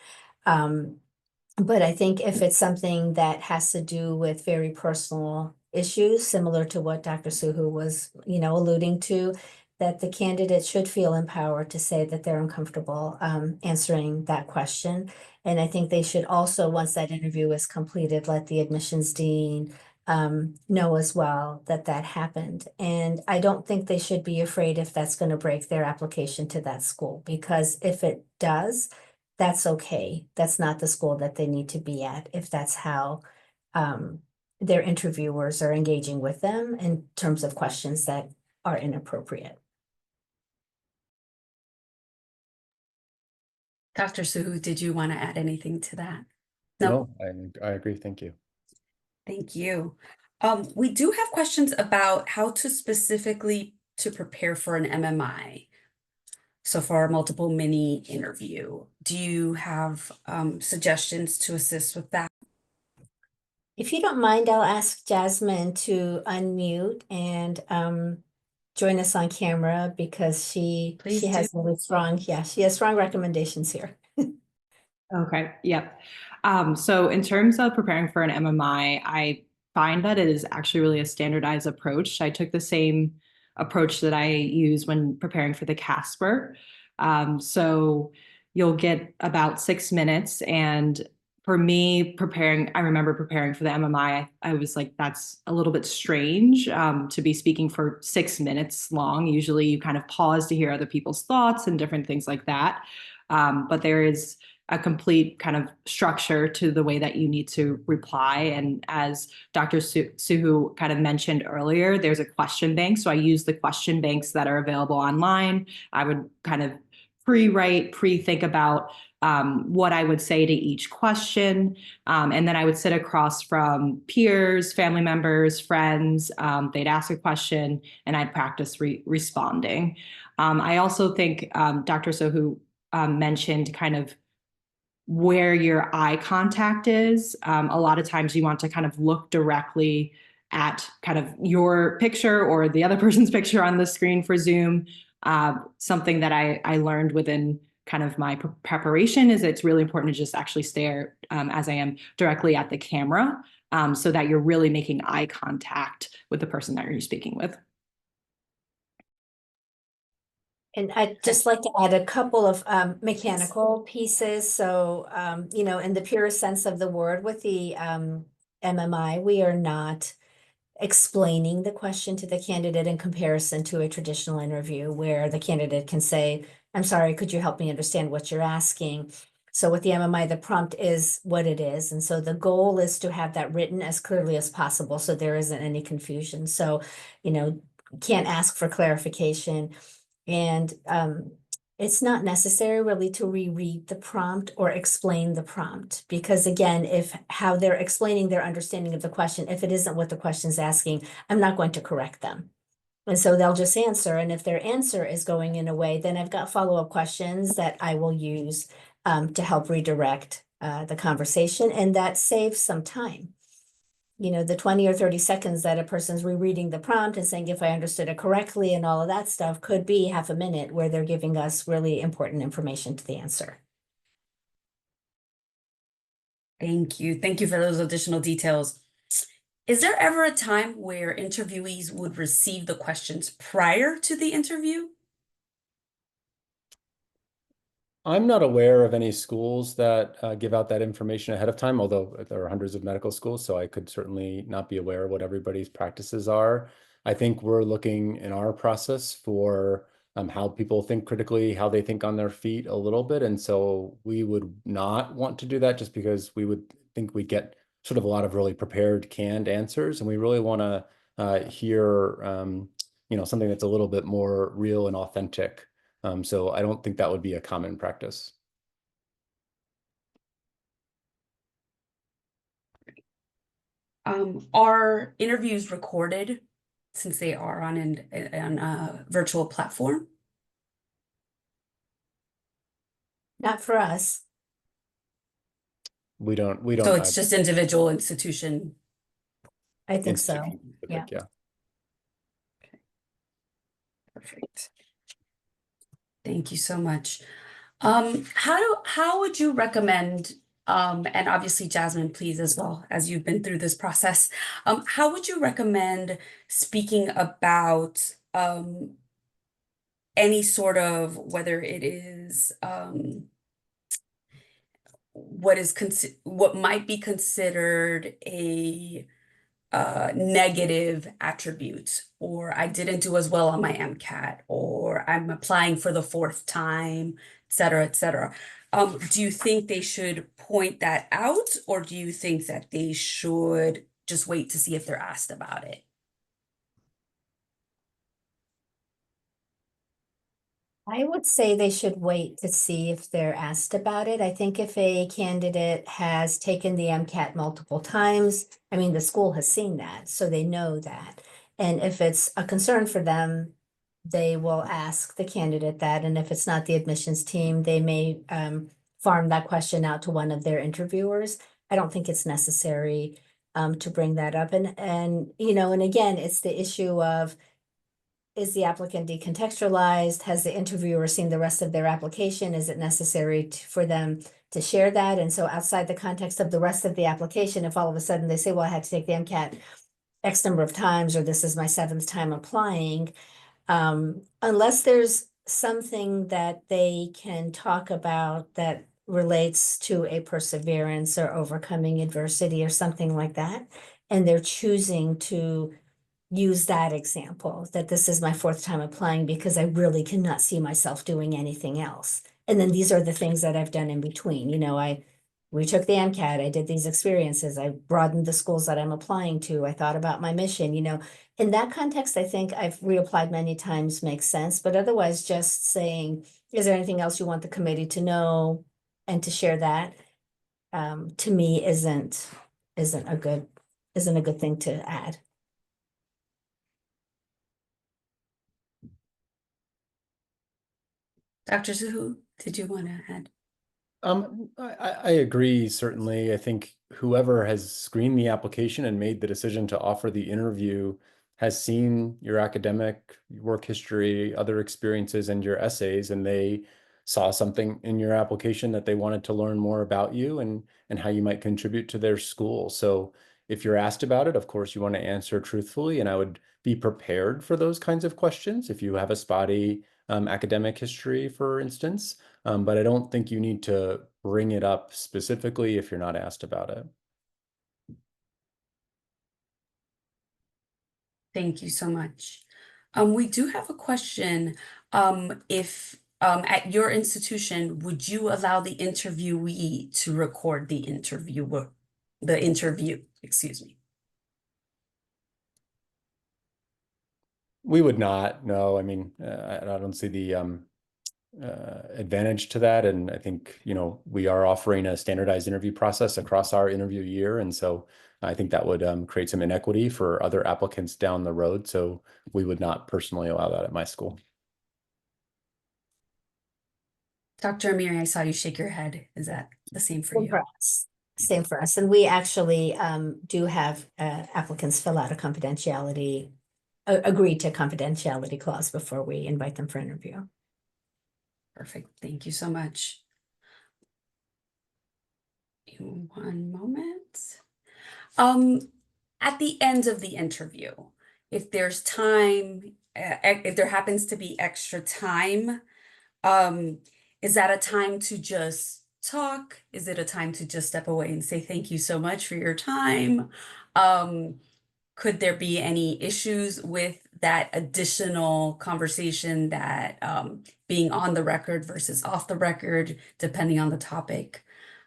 But I think if it's something that has to do with very personal issues, similar to what Dr. Suhu was, you know, alluding to, that the candidate should feel empowered to say that they're uncomfortable answering that question. And I think they should also, once that interview is completed, let the admissions dean know as well that that happened. And I don't think they should be afraid if that's going to break their application to that school, because if it does, that's okay. That's not the school that they need to be at if that's how their interviewers are engaging with them in terms of questions that are inappropriate. Dr. Suhu, did you want to add anything to that? No, I agree. Thank you. Thank you. We do have questions about how to specifically to prepare for an MMI. So for our multiple mini interview, do you have suggestions to assist with that? If you don't mind, I'll ask Jasmine to unmute and join us on camera, because she Please has really strong, she has strong recommendations here. Okay, yep. So in terms of preparing for an MMI, I find that it is actually really a standardized approach. I took the same approach that I use when preparing for the Casper. So you'll get about 6 minutes. And for me, I remember preparing for the MMI, I was like, that's a little bit strange to be speaking for 6 minutes long. Usually you kind of pause to hear other people's thoughts and different things like that. But there is a complete kind of structure to the way that you need to reply. And as Dr. Suhu kind of mentioned earlier, there's a question bank. So I use the question banks that are available online. I would kind of pre-think about what I would say to each question. And then I would sit across from peers, family members, friends. They'd ask a question and I'd practice responding. I also think Dr. Suhu mentioned kind of where your eye contact is. A lot of times you want to kind of look directly at kind of your picture or the other person's picture on the screen for Zoom. Something that I learned within kind of my preparation is it's really important to just actually stare as I am directly at the camera so that you're really making eye contact with the person that you're speaking with. And I'd just like to add a couple of mechanical pieces. So, in the purest sense of the word, with the MMI, we are not explaining the question to the candidate in comparison to a traditional interview where the candidate can say, I'm sorry, could you help me understand what you're asking? So with the MMI, the prompt is what it is. And so the goal is to have that written as clearly as possible so there isn't any confusion. So, can't ask for clarification. And it's not necessary really to reread the prompt or explain the prompt, because again, if how they're explaining their understanding of the question, if it isn't what the question's asking, I'm not going to correct them. And so they'll just answer. And if their answer is going in a way, then I've got follow-up questions that I will use to help redirect the conversation. And that saves some time. The 20 or 30 seconds that a person's rereading the prompt and saying, if I understood it correctly and all of that stuff, could be half a minute where they're giving us really important information to the answer. Thank you. Thank you for those additional details. Is there ever a time where interviewees would receive the questions prior to the interview? I'm not aware of any schools that give out that information ahead of time, although there are hundreds of medical schools, so I could certainly not be aware of what everybody's practices are. I think we're looking in our process for how people think critically, how they think on their feet a little bit. And so we would not want to do that just because we would think we get sort of a lot of really prepared, canned answers. And we really want to hear, something that's a little bit more real and authentic. So I don't think that would be a common practice. Are interviews recorded since they are on a virtual platform? Not for us. We don't. So it's just individual institution. I think so. Specific, yeah. Okay. Perfect. Thank you so much. How would you recommend, and obviously Jasmine, please as well, as you've been through this process, how would you recommend speaking about any sort of, whether it is what might be considered a negative attributes, or I didn't do as well on my MCAT, or I'm applying for the fourth time, et cetera, et cetera. Do you think they should point that out, or do you think that they should just wait to see if they're asked about it? I would say they should wait to see if they're asked about it. I think if a candidate has taken the MCAT multiple times, I mean, the school has seen that, so they know that. And if it's a concern for them, they will ask the candidate that, and if it's not the admissions team, they may farm that question out to one of their interviewers. I don't think it's necessary to bring that up. And you know, and again, it's the issue of, is the applicant decontextualized? Has the interviewer seen the rest of their application? Is it necessary for them to share that? And so outside the context of the rest of the application, if all of a sudden they say, well, I had to take the MCAT X number of times, or this is my seventh time applying, unless there's something that they can talk about that relates to a perseverance or overcoming adversity or something like that, and they're choosing to use that example, that this is my fourth time applying because I really cannot see myself doing anything else. And then these are the things that I've done in between. You know, I retook the MCAT, I did these experiences, I broadened the schools that I'm applying to, I thought about my mission, you know. In that context, I think I've reapplied many times makes sense, but otherwise just saying, is there anything else you want the committee to know and to share that, to me isn't a good thing to add. Dr. Zahu, did you want to add? I agree, certainly. I think whoever has screened the application and made the decision to offer the interview has seen your academic work history, other experiences, and your essays, and they saw something in your application that they wanted to learn more about you and how you might contribute to their school. So if you're asked about it, of course, you want to answer truthfully, and I would be prepared for those kinds of questions if you have a spotty academic history, for instance. But I don't think you need to bring it up specifically if you're not asked about it. Thank you so much. We do have a question. If at your institution, would you allow the interviewee to record the interview, excuse me? We would not, no. I mean, I don't see the advantage to that. And I think, you know, we are offering a standardized interview process across our interview year. And so I think that would create some inequity for other applicants down the road. So we would not personally allow that at my school. Dr. Amiri, I saw you shake your head. Is that the same for you? Same for us. And we actually do have applicants fill out a confidentiality, agree to confidentiality clause before we invite them for interview. Perfect. Thank you so much. In one moment. At the end of the interview, if there's time, if there happens to be extra time, is that a time to just talk? Is it a time to just step away and say thank you so much for your time? Could there be any issues with that additional conversation, that being on the record versus off the record, depending on the topic?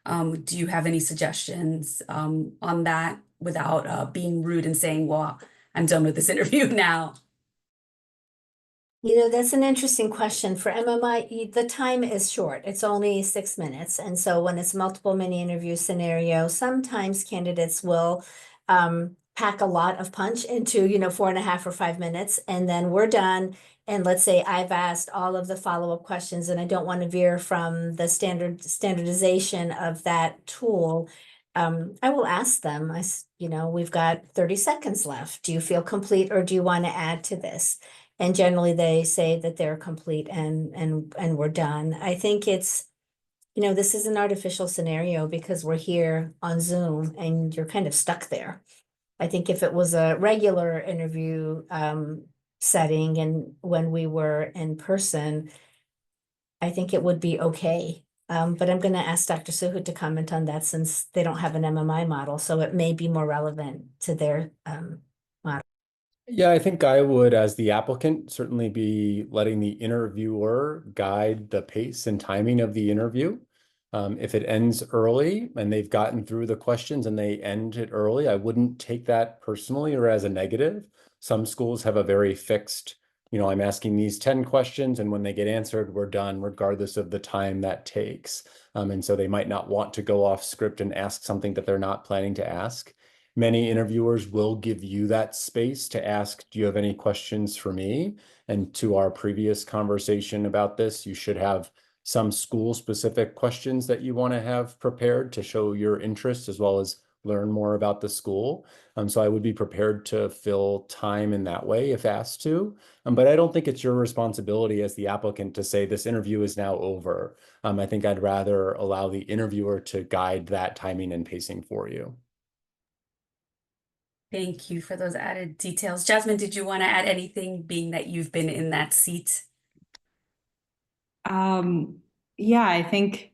Do you have any suggestions on that without being rude and saying, well, I'm done with this interview now? You know, that's an interesting question. For MMI, the time is short. It's only 6 minutes. And so when it's multiple mini interview scenario, sometimes candidates will pack a lot of punch into, you know, 4.5 or 5 minutes, and then we're done. And let's say I've asked all of the follow-up questions and I don't want to veer from the standardization of that tool. I will ask them, you know, we've got 30 seconds left. Do you feel complete, or do you want to add to this? And generally they say that they're complete and we're done. I think it's, you know, this is an artificial scenario because we're here on Zoom and you're kind of stuck there. I think if it was a regular interview setting and when we were in person, I think it would be okay But I'm going to ask Dr. Suhu to comment on that since they don't have an MMI model, so it may be more relevant to their model. Yeah, I think I would, as the applicant, certainly be letting the interviewer guide the pace and timing of the interview. If it ends early and they've gotten through the questions and they end it early, I wouldn't take that personally or as a negative. Some schools have a very fixed, I'm asking these 10 questions, and when they get answered, we're done, regardless of the time that takes. And so they might not want to go off script and ask something that they're not planning to ask. Many interviewers will give you that space to ask, do you have any questions for me? And to our previous conversation about this, you should have some school-specific questions that you want to have prepared to show your interest as well as learn more about the school. So I would be prepared to fill time in that way if asked to. But I don't think it's your responsibility as the applicant to say this interview is now over. I think I'd rather allow the interviewer to guide that timing and pacing for you. Thank you for those added details. Jasmine, did you want to add anything, being that you've been in that seat? Yeah, I think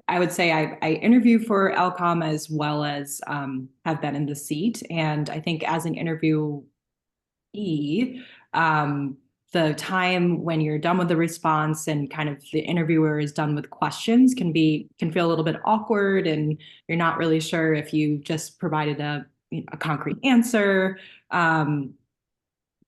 I would say I interview for LCOM as well as have been in the seat. And I think as an interviewee, the time when you're done with the response and kind of the interviewer is done with questions can feel a little bit awkward, and you're not really sure if you just provided a concrete answer.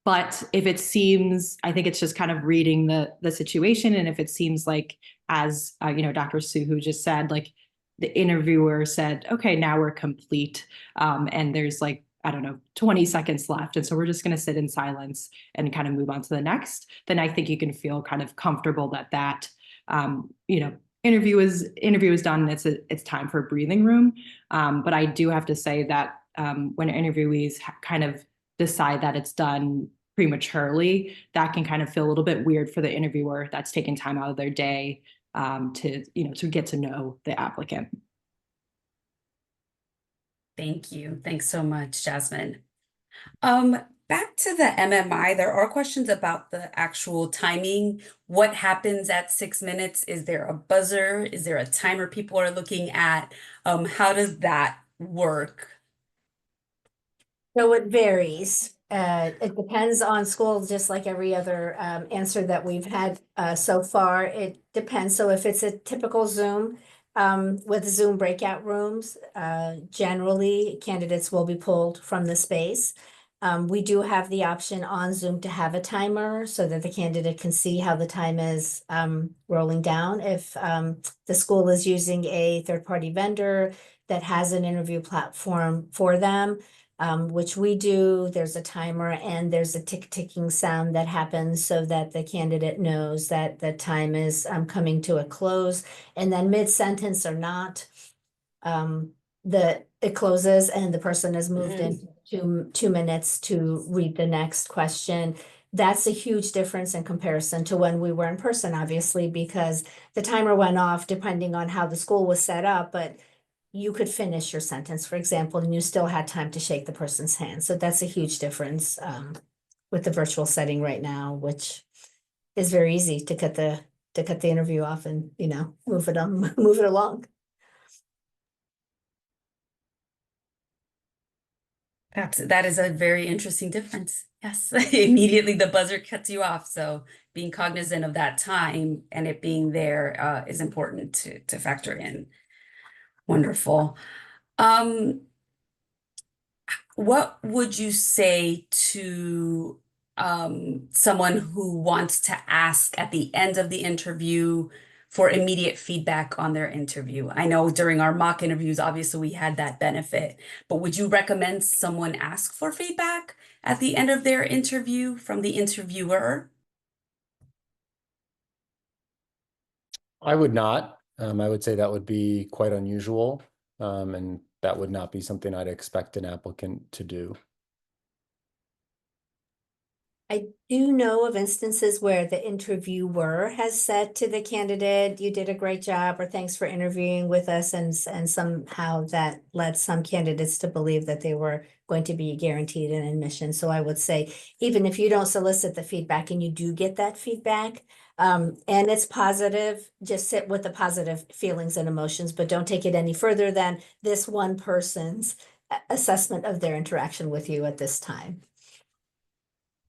But if it seems, I think it's just kind of reading the situation. And if it seems like, as Dr. Suhu just said, like the interviewer said, okay, now we're complete. And there's like, I don't know, 20 seconds left. And so we're just going to sit in silence and kind of move on to the next. Then I think you can feel kind of comfortable that interview is done. And it's time for breathing room. But I do have to say that when interviewees kind of decide that it's done prematurely, that can kind of feel a little bit weird for the interviewer that's taking time out of their day to get to know the applicant. Thank you. Thanks so much, Jasmine. Back to the MMI, there are questions about the actual timing. What happens at 6 minutes? Is there a buzzer? Is there a timer people are looking at? How does that work? So it varies. It depends on school, just like every other answer that we've had so far. It depends. So if it's a typical Zoom with Zoom breakout rooms, generally candidates will be pulled from the space. We do have the option on Zoom to have a timer so that the candidate can see how the time is rolling down. If the school is using a third-party vendor that has an interview platform for them, which we do, there's a timer and there's a ticking sound that happens so that the candidate knows that the time is coming to a close. And then mid-sentence or not, it closes and the person has moved in 2 minutes to read the next question. That's a huge difference in comparison to when we were in person, obviously, because the timer went off depending on how the school was set up, but you could finish your sentence, for example, and you still had time to shake the person's hand. So that's a huge difference with the virtual setting right now, which is very easy to cut the interview off and move it along. That is a very interesting difference. Yes, immediately the buzzer cuts you off. So being cognizant of that time and it being there is important to factor in. Wonderful. What would you say to someone who wants to ask at the end of the interview for immediate feedback on their interview? I know during our mock interviews, obviously we had that benefit, but would you recommend someone ask for feedback at the end of their interview from the interviewer? I would not. I would say that would be quite unusual, and that would not be something I'd expect an applicant to do. I do know of instances where the interviewer has said to the candidate, you did a great job, or thanks for interviewing with us. And somehow that led some candidates to believe that they were going to be guaranteed an admission. So I would say, even if you don't solicit the feedback and you do get that feedback, And it's positive, just sit with the positive feelings and emotions, but don't take it any further than this one person's assessment of their interaction with you at this time.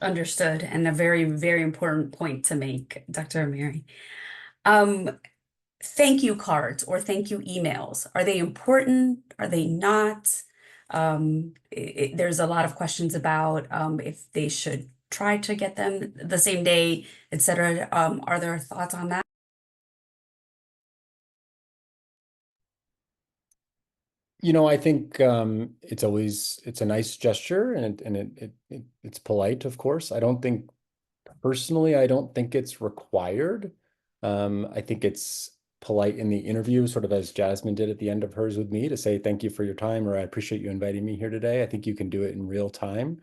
Understood, and a very, very important point to make, Dr. Amiri. Um, Thank you cards or thank you emails. Are they important? Are they not? There's a lot of questions about if they should try to get them the same day, etc. Are there thoughts on that? I think it's a nice gesture, and it's polite, of course. I don't think personally, I don't think it's required. I think it's polite in the interview, sort of as Jasmine did at the end of hers with me, to say thank you for your time, or I appreciate you inviting me here today. I think you can do it in real time.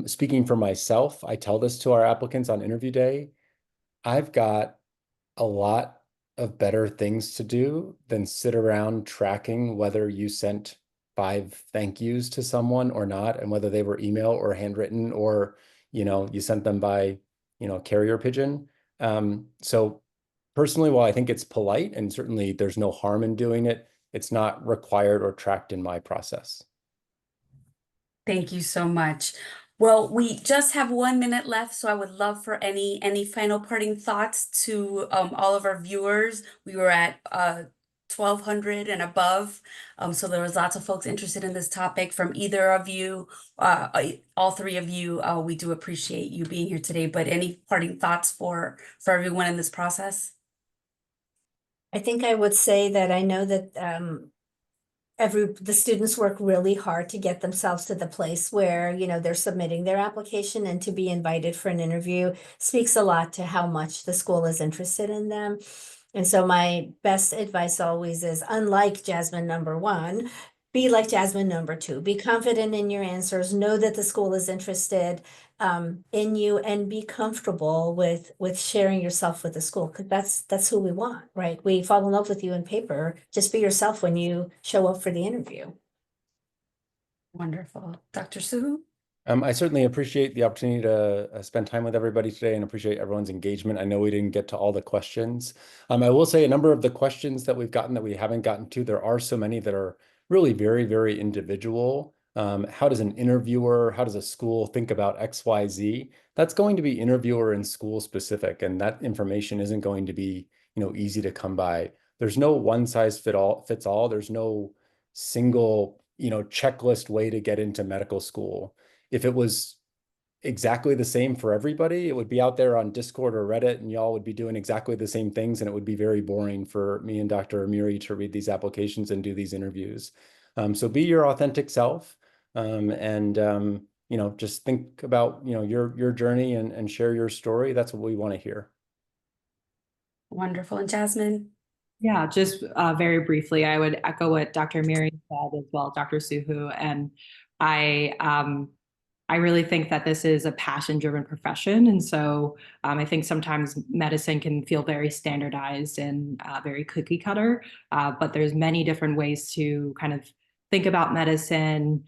Speaking for myself, I tell this to our applicants on interview day. I've got a lot of better things to do than sit around tracking whether you sent 5 thank yous to someone or not, and whether they were email or handwritten, or you sent them by carrier pigeon. So personally, while I think it's polite and certainly there's no harm in doing it, it's not required or tracked in my process. Thank you so much. Well, we just have 1 minute left, so I would love for any final parting thoughts to all of our viewers. We were at 1,200 and above, so there was lots of folks interested in this topic from either of you, all three of you. We do appreciate you being here today, but any parting thoughts for everyone in this process? I think I would say that I know that the students work really hard to get themselves to the place where, they're submitting their application, and to be invited for an interview speaks a lot to how much the school is interested in them. And so my best advice always is, unlike Jasmine number 1, be like Jasmine number 2. Be confident in your answers, know that the school is interested in you, and be comfortable with sharing yourself with the school, because that's who we want, right? We fall in love with you in paper. Just be yourself when you show up for the interview. Wonderful. Dr. Suhu? I certainly appreciate the opportunity to spend time with everybody today, and appreciate everyone's engagement. I know we didn't get to all the questions. I will say a number of the questions that we've gotten that we haven't gotten to, there are so many that are really very, very individual. How does how does a school think about XYZ? That's going to be interviewer and school specific, and that information isn't going to be, easy to come by. There's no one size fits all. There's no single, checklist way to get into medical school. If it was exactly the same for everybody, it would be out there on Discord or Reddit, and y'all would be doing exactly the same things, and it would be very boring for me and Dr. Amiri to read these applications and do these interviews. So be your authentic self, and just think about your journey, and share your story. That's what we want to hear. Wonderful. And Jasmine? Yeah, just very briefly, I would echo what Dr. Amiri said, as well, Dr. Suhu, and I really think that this is a passion-driven profession. And so I think sometimes medicine can feel very standardized and very cookie cutter, but there's many different ways to kind of think about medicine,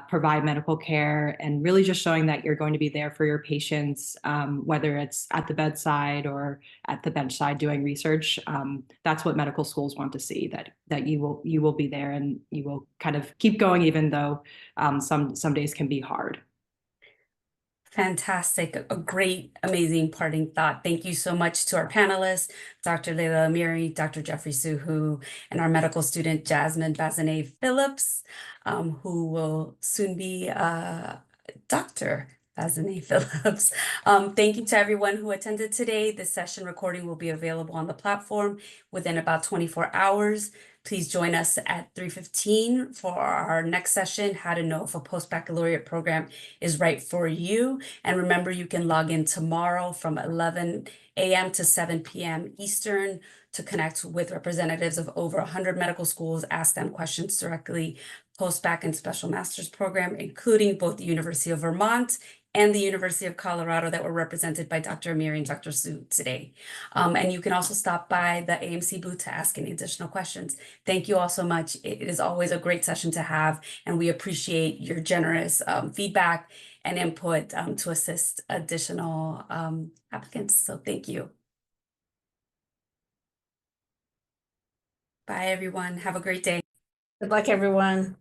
provide medical care, and really just showing that you're going to be there for your patients, whether it's at the bedside or at the benchside doing research. That's what medical schools want to see, that you will be there, and you will kind of keep going, even though some days can be hard. Fantastic. A great, amazing parting thought. Thank you so much to our panelists, Dr. Leila Amiri, Dr. Jeffrey Suhu, and our medical student, Jasmine Bazanet Phillips, who will soon be Dr. Bazanet Phillips. Thank you to everyone who attended today. This session recording will be available on the platform within about 24 hours. Please join us at 3:15 for our next session, How to Know if a Post-Baccalaureate Program is Right for You. And remember, you can log in tomorrow from 11 a.m. to 7 p.m. Eastern to connect with representatives of over 100 medical schools, ask them questions directly, post-bac and special master's program, including both the University of Vermont and the University of Colorado, that were represented by Dr. Amiri and Dr. Su today. And you can also stop by the AMC booth to ask any additional questions. Thank you all so much. It is always a great session to have, and we appreciate your generous feedback and input to assist additional applicants. So thank you. Bye, everyone. Have a great day. Good luck, everyone.